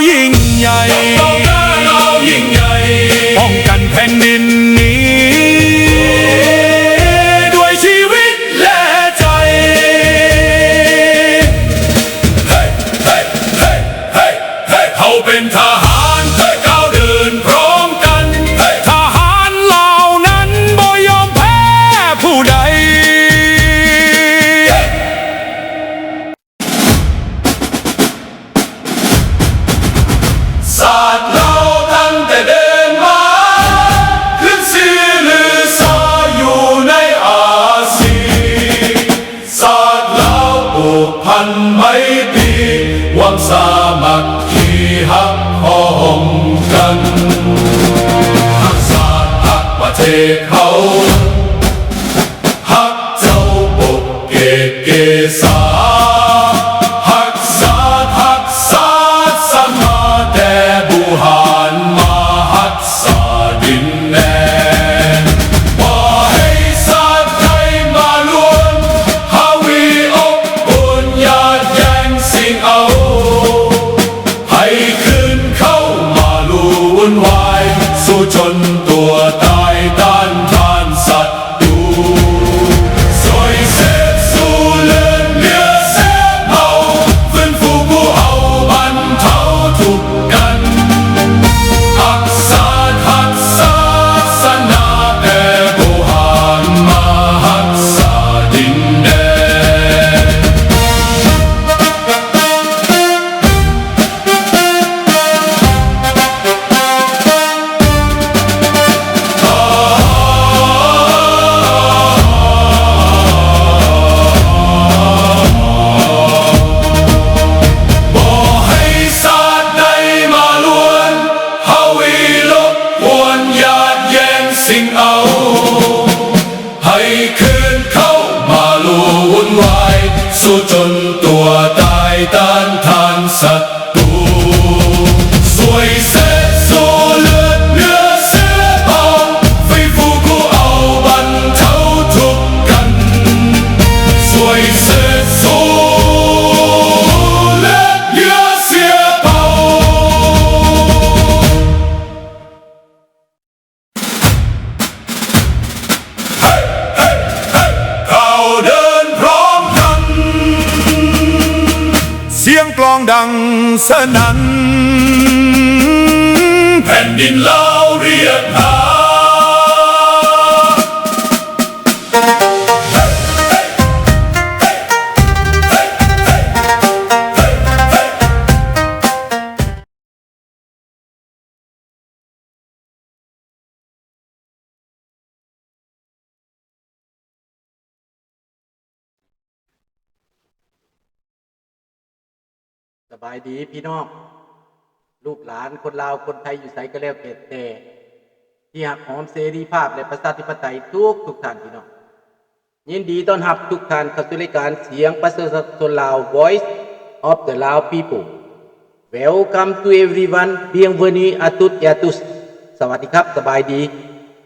ยิ่งใหญ่เรายิ่งใหญ่ป้องกันแผ่นดินนี้ด้วยชีวิตและใจเขาเป็นทหารก้าวเดินพร้อมกันทหารเหล่านั้นบ่ยอมแพ้ผู้ใดศาสตร์เราตั้งแต่เดินมาขึ้นชื่อลือชาอยู่ในอาเซียนศาสตร์เราผูกพันไมตรีหวังสามัคคีฮักพ้องกันฮักศาสตร์ฮักประเทศเขาฮักเจ้าปกเกศเกษาฮักศาสตร์ฮักศาสตร์มาแต่บูหานมาฮักษาดินแดนบ่ให้ศาสตร์ไทยมาล้วนฮาวีอบอุ่นอย่าแย่งสิ่งเอาให้คืนเข้ามาลู่วุ่นวายสู้จนตัวตายต้านทานศัตรูสวยเสพสู้เลือดเนื้อเสียเผาฟื้นฟูผู้เอาบรรเทาทุกข์กันฮักศาสตร์ฮักศาสนาแต่โบราณมาฮักษาดินแดนบ่ให้ศาสตร์ใดมาล้วนฮาวีลบกวนหยาดแย่งสิ่งเอาให้คืนเข้ามาลู่วุ่นวายสู้จนตัวตายต้านทานศัตรูสวยเสพสู้เลือดเนื้อเสียเผาฟื้นฟูผู้เอาบรรเทาทุกข์กันสวยเสพสู้เลือดเนื้อเสียเผาเราเดินพร้อมกันเสียงกลองดังสนั่นแผ่นดินเราเรียกหาสบายดีพี่น้องลูกหลานคนลาวคนไทยอยู่ไสก็แล้วแต่ที่หักหอมเสรีภาพและประชาธิปไตยทุกท่านพี่น้องยินดีต้อนรับทุกท่านเข้าสู่รายการเสียงประชาชนลาว Voice of the Lao People Welcome to everyone Bienvenue à toutes et à tous สวัสดีครับสบายดี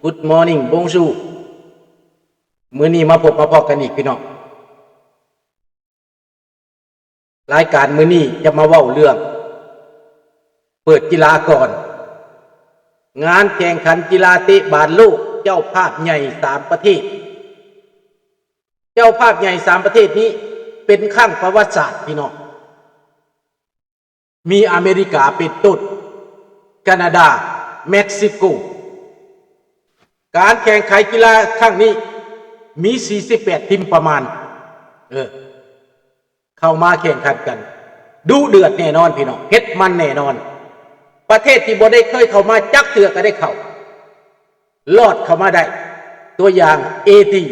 Good morning Bonjour มื้อนี้มาพบมาพอกันอีกพี่น้องรายการมื้อนี้จะมาเว้าเรื่องเปิดกีฬาก่อนงานแข่งขันกีฬาเตะบาสโลกเจ้าภาพใหญ่3ประเทศเจ้าภาพใหญ่3ประเทศนี้เป็นครั้งประวัติศาสตร์พี่น้องมีอเมริกาเป็นต้นแคนาดาเม็กซิโกการแข่งขันกีฬาครั้งนี้มี48ทีมประมาณเข้ามาแข่งขันกันดูเดือดแน่นอนพี่น้องเฮ็ดมันแน่นอนประเทศที่บ่ได้เคยเข้ามาจักเทื่อก็ได้เข้ารอดเข้ามาได้ตัวอย่างเอติ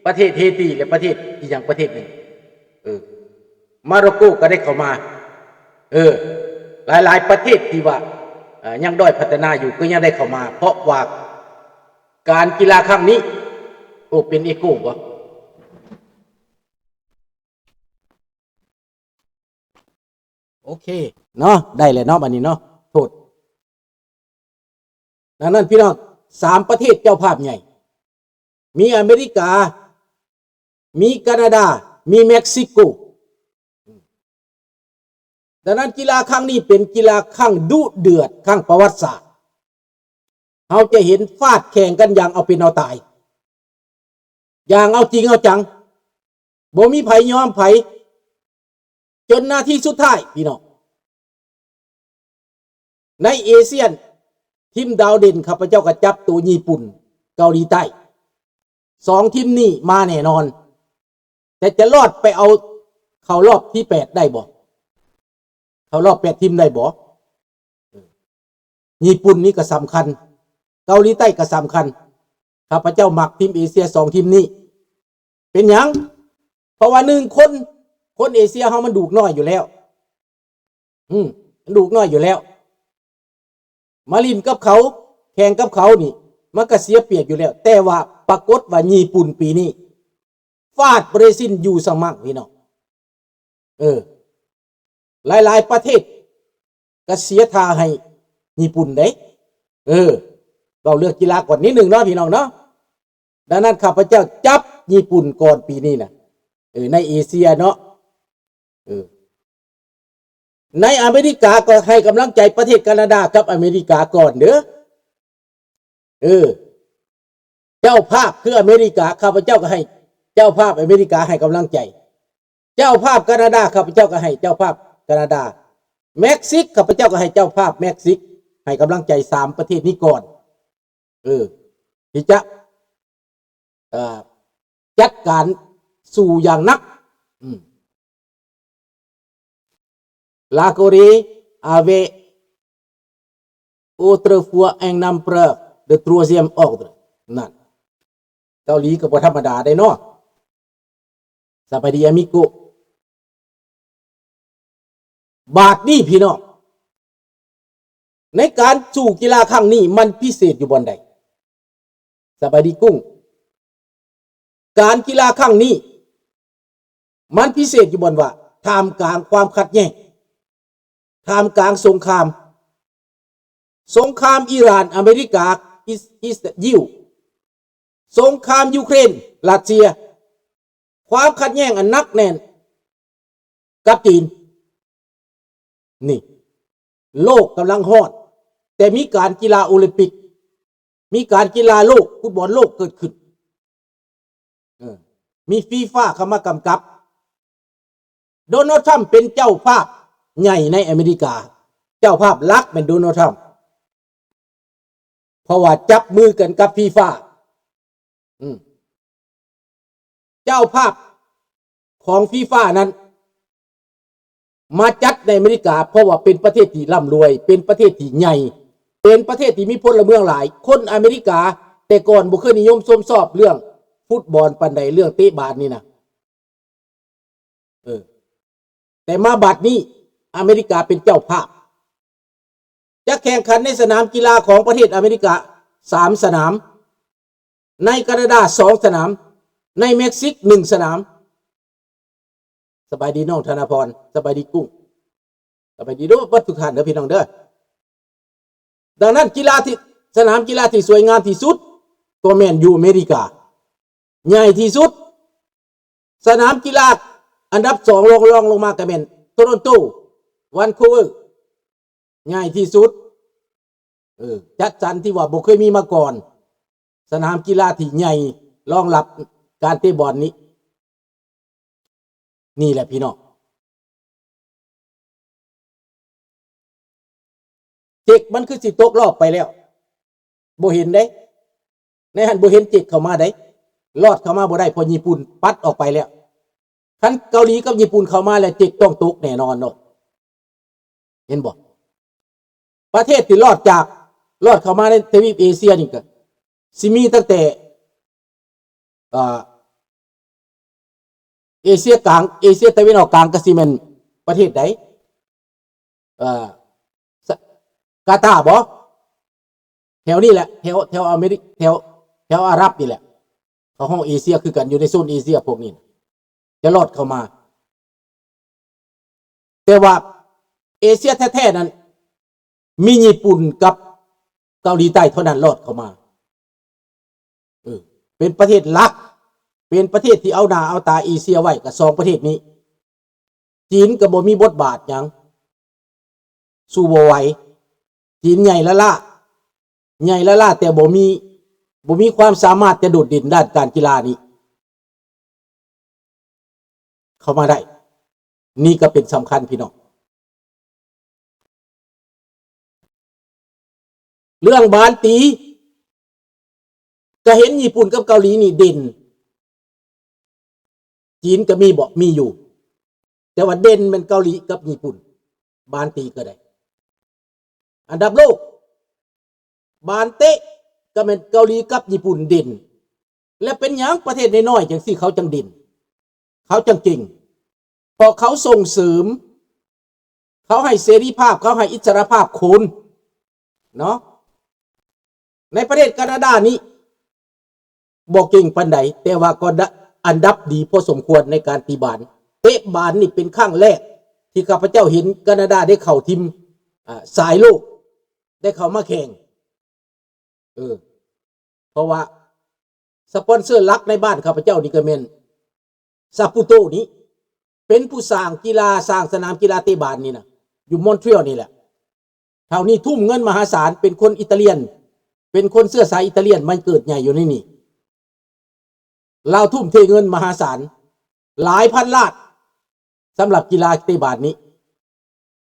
ประเทศเฮติและประเทศอีกอย่างประเทศหนึ่งมาโรโกก็ได้เข้ามาหลายๆประเทศที่ว่ายังด้อยพัฒนาอยู่ก็ยังได้เข้ามาเพราะว่าการกีฬาครั้งนี้เป็นเอโก้บ่โอเคเนาะได้เลยเนาะบัดนี้เนาะโทษดังนั้นพี่น้อง3ประเทศเจ้าภาพใหญ่มีอเมริกามีแคนาดามีเม็กซิโก ดังนั้นกีฬาครั้งนี้เป็นกีฬาครั้งดุเดือดครั้งประวัติศาสตร์เราจะเห็นฟาดแข่งกันอย่างเอาเป็นเอาตายอย่างเอาจริงเอาจังบ่มีไผยอมไผจนนาทีสุดท้ายพี่น้องในเอเชียนทีมดาวเด่นข้าพเจ้าก็จับตัวญี่ปุ่นเกาหลีใต้สองทีมนี้มาแน่นอนแต่จะรอดไปเอาเข้ารอบที่8ได้บ่เข้ารอบ8ทีมได้บ่ญี่ปุ่นนี่ก็สำคัญเกาหลีใต้ก็สำคัญข้าพเจ้ามักทีมเอเชีย2ทีมนี้เป็นหยังเพราะว่า1คนเอเชียเฮามันดูกน้อยอยู่แล้วมันดูกน้อยอยู่แล้วมาลินกับเขาแข่งกับเขานี่มันก็เสียเปรียบอยู่แล้วแต่ว่าปรากฏว่าญี่ปุ่นปีนี้ฟาดเบรซิลอยู่สมั่งพี่น้องหลายๆประเทศก็เสียท่าให้ญี่ปุ่นเด้เราเลือกกีฬาก่อนนิดหนึ่งเนาะพี่น้องเนาะดังนั้นข้าพเจ้าจับญี่ปุ่นก่อนปีนี้นะในเอเชียเนาะในอเมริกาก็ให้กำลังใจประเทศแคนาดากับอเมริกาก่อนเด้อเจ้าภาพคืออเมริกาข้าพเจ้าก็ให้เจ้าภาพอเมริกาให้กำลังใจเจ้าภาพแคนาดาข้าพเจ้าก็ให้เจ้าภาพแคนาดาเม็กซิกข้าพเจ้าก็ให้เจ้าภาพเม็กซิกให้กำลังใจ3ประเทศนี้ก่อนที่จะจัดการสู่อย่างนักLa Corée avait autrefois un empereur de troisième ordre นั่นเกาหลีก็บ่ธรรมดาได้เนาะสบายดีอามิโกบาทนี้พี่น้องในการสู่กีฬาครั้งนี้มันพิเศษอยู่บนใดสบายดีกุ้งการกีฬาครั้งนี้มันพิเศษอยู่บนว่าท่ามกลางความขัดแย้งท่ามกลางสงครามอิหร่านอเมริกาอิสราเอลสงครามยูเครนรัสเซียความขัดแย้งอันนักแน่นกับจีนนี่โลกกำลังฮอตแต่มีการกีฬาโอลิมปิกมีการกีฬาโลกฟุตบอลโลกเกิดขึ้นมีฟีฟ่าเข้ามากำกับโดนัลด์ทรัมป์เป็นเจ้าภาพใหญ่ในอเมริกาเจ้าภาพลักเป็นโดนัลด์ทรัมป์เพราะว่าจับมือกันกับฟีฟ่าเจ้าภาพของฟีฟ่านั้นมาจัดในอเมริกาเพราะว่าเป็นประเทศที่ร่ำรวยเป็นประเทศที่ใหญ่เป็นประเทศที่มีพลเมืองหลายคนอเมริกาแต่ก่อนบ่เคยนิยมชมชอบเรื่องฟุตบอลปานใดเรื่องเตะบาสนี่นะแต่มาบัดนี้อเมริกาเป็นเจ้าภาพจะแข่งขันในสนามกีฬาของประเทศอเมริกา3สนามในแคนาดา2สนามในเม็กซิก1สนามสบายดีน้องธนาพรสบายดีกุ้งสบายดีด้วยวัตถุกท่านเด้อพี่น้องเด้อดังนั้นกีฬาที่สนามกีฬาที่สวยงามที่สุดก็แม่นอยู่อเมริกาใหญ่ที่สุดสนามกีฬาอันดับ2รองลงมาก็แม่นโตรอนโตวันคูเวอร์ง่ายที่สุดจัดสรรที่ว่าบ่เคยมีมาก่อนสนามกีฬาที่ใหญ่รองรับการเตะบอลนี้นี่แหละพี่น้องเจ็กมันคือสิตกรอบไปแล้วบ่เห็นได้ในหันบ่เห็นเจ็กเข้ามาได้รอดเข้ามาบ่ได้เพราะญี่ปุ่นปัดออกไปแล้วคันเกาหลีกับญี่ปุ่นเข้ามาแล้วเจ็กต้องตกแน่นอนเนาะเห็นบ่ประเทศที่รอดเข้ามาในทวีปเอเชียนี่ก็สิมีตั้งแต่เอเชียกลางเอเชียตะวันออกกลางก็สิแม่นประเทศใดกาตาร์บ่แถวนี้แหละแถวอเมริกแถวอาหรับนี่แหละเขาห้องเอเชียคือกันอยู่ในโซนเอเชียพวกนี้จะรอดเข้ามาแต่ว่าเอเชียแท้ๆนั้นมีญี่ปุ่นกับเกาหลีใต้เท่านั้นรอดเข้ามาเป็นประเทศหลักเป็นประเทศที่เอาหน้าเอาตาเอเชียไว้กับ2ประเทศนี้จีนก็บ่มีบทบาทหยัง สู้บ่ไหวจีนใหญ่ละล่ะใหญ่ละล่ะแต่บ่มีความสามารถจะโดดเด่นด้านการกีฬานี้เข้ามาได้นี่ก็เป็นสำคัญพี่น้องเรื่องบานตีก็เห็นญี่ปุ่นกับเกาหลีนี่เด่นจีนก็มีอยู่แต่ว่าเด่นเป็นเกาหลีกับญี่ปุ่นบานตีก็ได้อันดับโลกบานเตะก็เป็นเกาหลีกับญี่ปุ่นเด่นและเป็นอย่างประเทศน้อยๆจังซี่เขาจังเด่นเขาจังเก่งพอเขาส่งเสริมเขาให้เสรีภาพเขาให้อิสรภาพคนเนาะในประเทศแคนาดานี้บ่เก่งปานใดแต่ว่าก็อันดับดีพอสมควรในการตีบานเตะบานนี่เป็นครั้งแรกที่ข้าพเจ้าเห็นแคนาดาได้เข้าทีมสายโลกได้เข้ามาแข่งเพราะว่าสปอนเซอร์หลักในบ้านข้าพเจ้านี่ก็แม่นซาปูโตนี้เป็นผู้สร้างกีฬาสร้างสนามกีฬาเตะบานนี่นะอยู่มอนทรีออลนี่แหละเท่านี้ทุ่มเงินมหาศาลเป็นคนอิตาเลียนเป็นคนเสื้อสายอิตาเลียนมันเกิดใหญ่อยู่ในนี่เราทุ่มเทเงินมหาศาลหลายพันล้านสำหรับกีฬาเตะบานนี้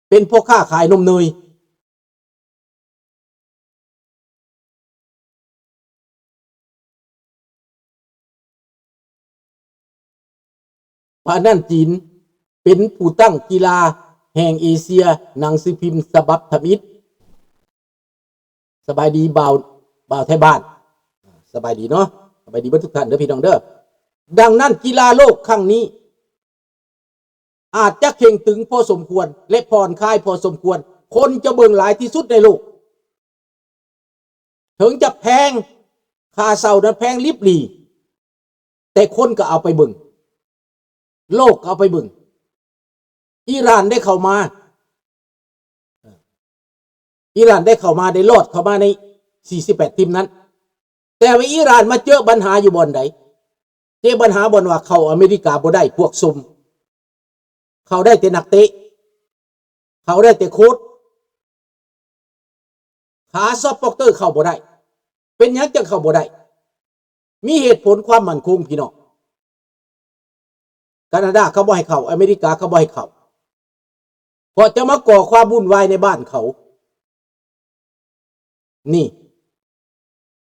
เป็นพ่อค้าขายนมเนยพานั่นจีนเป็นผู้ตั้งกีฬาแห่งเอเชียหนังสือพิมพ์ฉบับทมิตรสบายดีบ่าวไทยบ้านสบายดีเนาะสบายดีทุกท่านเด้อพี่น้องเด้อดังนั้นกีฬาโลกครั้งนี้อาจจะเข่งตึงพอสมควรและผ่อนคลายพอสมควรคนจะเบิ่งหลายที่สุดในโลกถึงจะแพงค่าเช่านั้นแพงลิบหลีแต่คนก็เอาไปเบิ่งโลกเอาไปเบิ่งอิหร่านได้เข้ามาได้รอดเข้ามาใน48ทีมนั้นแต่ว่าอิหร่านมาเจอปัญหาอยู่บ่อนใดเจอปัญหาบ่อนว่าเข้าอเมริกาบ่ได้พวกซุ่มเขาได้แต่นักเตะเขาได้แต่โค้ชขาซอฟต์บ็อกเตอร์เข้าบ่ได้เป็นหยังจังเข้าบ่ได้มีเหตุผลความมั่นคงพี่น้องแคนาดาเขาบ่ให้เข้าอเมริกาเขาบ่ให้เข้าเพราะจะมาก่อความวุ่นวายในบ้านเขานี่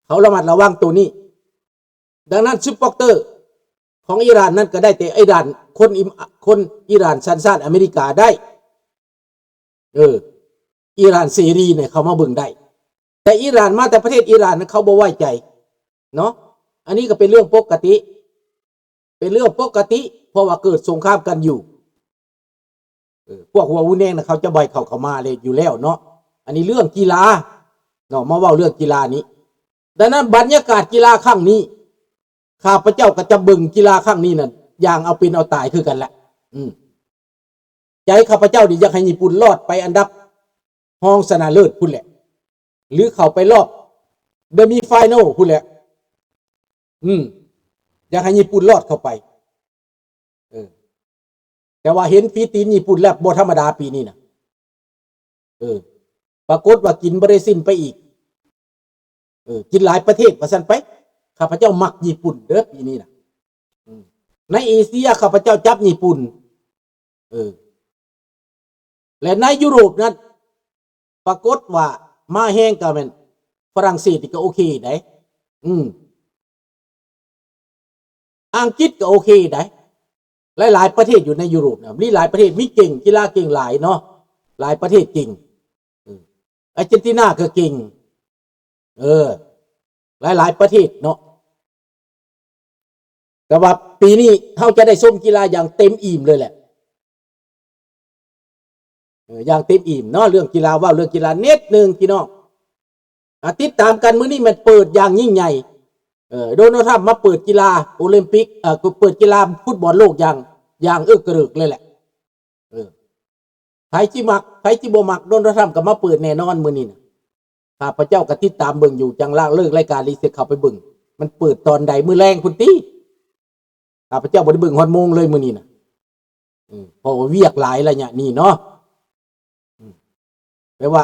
เขาระมัดระวังตัวนี้ดังนั้นซุปบ็อกเตอร์ของอิหร่านนั้นก็ได้แต่อิหร่านคนอิหร่านสัญชาติอเมริกาได้อิหร่านเสรีเนี่ยเขามาเบิ่งได้แต่อิหร่านมาแต่ประเทศอิหร่านนั้นเขาบ่ไว้ใจเนาะอันนี้ก็เป็นเรื่องปกติเพราะว่าเกิดสงครามกันอยู่พวกหัววุ้นแดงนะเขาจะบ่อยเข้ามาเลยอยู่แล้วเนาะอันนี้เรื่องกีฬาเนาะมาเว้าเรื่องกีฬานี้ดังนั้นบรรยากาศกีฬาครั้งนี้ข้าพเจ้าก็จะเบิ่งกีฬาครั้งนี้นั่นอย่างเอาเป็นเอาตายคือกันแหละใจข้าพเจ้าดิอยากให้ญี่ปุ่นรอดไปอันดับรองชนะเลิศพุ่นแหละหรือเข้าไปรอบเดมีไฟนอลพุ่นแหละอยากให้ญี่ปุ่นรอดเข้าไปแต่ว่าเห็นฟีตีนญี่ปุ่นแล้วบ่ธรรมดาปีนี้นะปรากฏว่ากินบ่ได้สิ้นไปอีกกินหลายประเทศว่าซั่นไปข้าพเจ้ามักญี่ปุ่นเด้อปีนี้นะในเอเชียข้าพเจ้าจับญี่ปุ่นและในยุโรปนั้นปรากฏว่ามาแห้งก็แม่นฝรั่งเศสก็โอเคได้อังกฤษก็โอเคได้หลายประเทศอยู่ในยุโรปนะมีหลายประเทศมีเก่งกีฬาเก่งหลายเนาะหลายประเทศเก่งอาร์เจนตินาก็เก่งหลายประเทศเนาะแต่ว่าปีนี้เขาจะได้ชมกีฬาอย่างเต็มอิ่มเลยแหละอย่างเต็มอิ่มเนาะเรื่องกีฬาว่าเรื่องกีฬาเน็ตหนึ่งพี่น้องติดตามกันมื้อนี้มันเปิดอย่างยิ่งใหญ่โดนัลด์ทรัมป์มาเปิดกีฬาโอลิมปิกเปิดกีฬาฟุตบอลโลกอย่างกระเริกเลยแหละไผจิมักไผจิบ่มักโดนัลด์ทรัมป์ก็มาเปิดแน่นอนมื้อนี้นะข้าพเจ้าก็ติดตามเบิ่งอยู่จังเลิกรายการรีเซ็ตเข้าไปเบิ่งมันเปิดตอนใดมื้อแรงพุ่นติข้าพเจ้าบ่ได้เบิ่งฮอดโมงเลยมื้อนี้นะเพราะว่าเวียกหลายแล้วเนี่ยนี่เนาะ แปลว่า